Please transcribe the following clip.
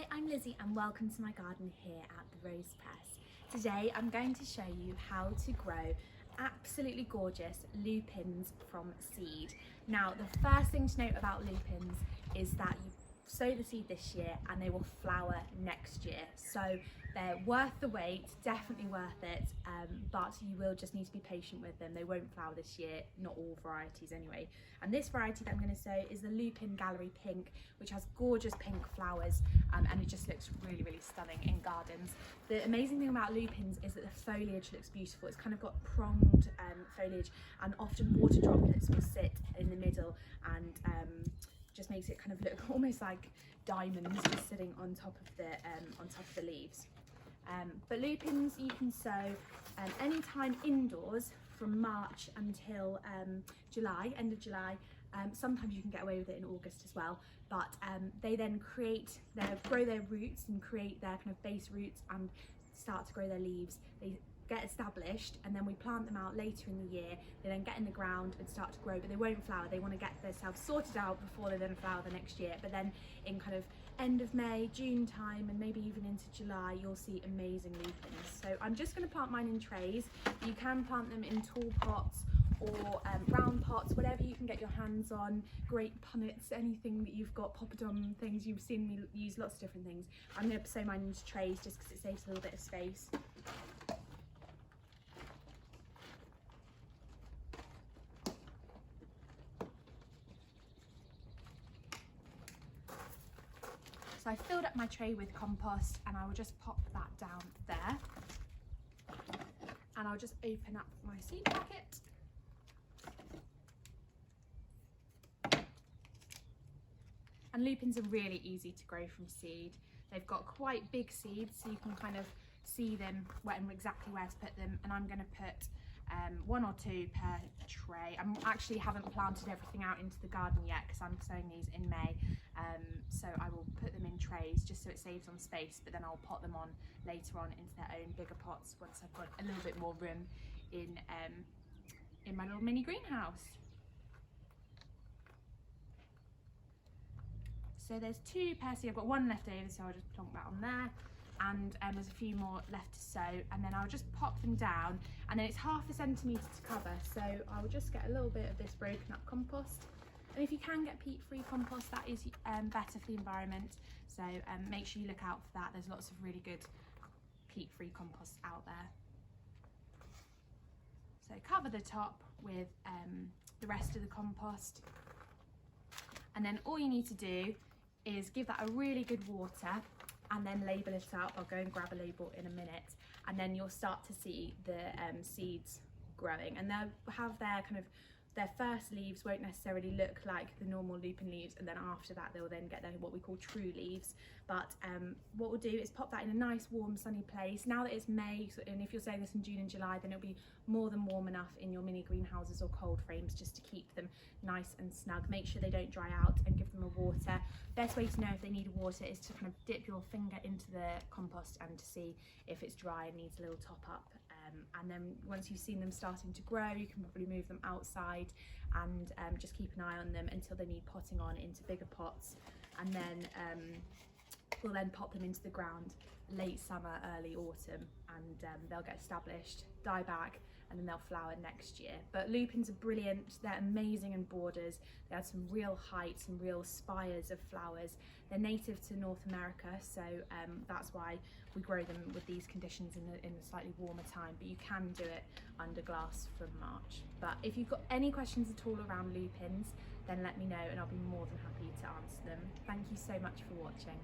Hi, I'm Lizzie and welcome to my garden here at the Rose Press. Today I'm going to show you how to grow absolutely gorgeous lupins from seed. Now the first thing to note about lupins is that you sow the seed this year and they will flower next year. So they're worth the wait, definitely worth it, but you will just need to be patient with them. They won't flower this year, not all varieties anyway. And this variety that I'm going to sow is the Lupin Gallery Pink, which has gorgeous pink flowers and it just looks really, really stunning in gardens. The amazing thing about lupins is that the foliage looks beautiful. It's kind of got pronged foliage, and often water droplets will sit in the middle and just makes it kind of look almost like diamonds just sitting on top of the leaves. But lupins you can sow anytime indoors from March until July, end of July. Sometimes you can get away with it in August as well, but they then grow their roots and create their kind of base roots and start to grow their leaves. They get established and then we plant them out later in the year. They then get in the ground and start to grow, but they won't flower. They want to get themselves sorted out before they then flower the next year. But then in kind of end of May, June time, and maybe even into July, you'll see amazing lupins. So I'm just going to plant mine in trays. You can plant them in tall pots or round pots, whatever you can get your hands on, great punnets, anything that you've got, poppadom things. You've seen me use lots of different things. I'm going to sow mine into trays just because it saves a little bit of space. So I filled up my tray with compost and I will just pop that down there. And I'll just open up my seed packet. And lupins are really easy to grow from seed. They've got quite big seeds, so you can kind of see them and exactly where to put them. And I'm going to put 1 or 2 per tray. I actually haven't planted everything out into the garden yet because I'm sowing these in May. So I will put them in trays just so it saves on space, but then I'll pot them on later on into their own bigger pots once I've got a little bit more room in my little mini greenhouse. So there's 2 per seed. I've got 1 left over, so I'll just plonk that on there. And there's a few more left to sow, and then I'll just pop them down, and then it's ½ a centimetre to cover, so I'll just get a little bit of this broken up compost. And if you can get peat-free compost, that is better for the environment, so make sure you look out for that. There's lots of really good peat-free compost out there. So cover the top with the rest of the compost, and then all you need to do is give that a really good water and then label it up. I'll go and grab a label in a minute, and then you'll start to see the seeds growing, and they'll have their first leaves won't necessarily look like the normal lupin leaves, and then after that they'll then get their what we call true leaves. But what we'll do is pop that in a nice warm sunny place. Now that it's May, and if you're saying this in June and July, then it'll be more than warm enough in your mini greenhouses or cold frames just to keep them nice and snug. Make sure they don't dry out and give them a water. Best way to know if they need water is to kind of dip your finger into the compost and to see if it's dry and needs a little top up. And then once you've seen them starting to grow, you can probably move them outside and just keep an eye on them until they need potting on into bigger pots, and then we'll then pop them into the ground late summer, early autumn, and they'll get established, die back, and then they'll flower next year. But lupins are brilliant. They're amazing in borders. They have some real height, some real spires of flowers. They're native to North America, so that's why we grow them with these conditions in a slightly warmer time, but you can do it under glass from March. But if you've got any questions at all around lupins, then let me know and I'll be more than happy to answer them. Thank you so much for watching.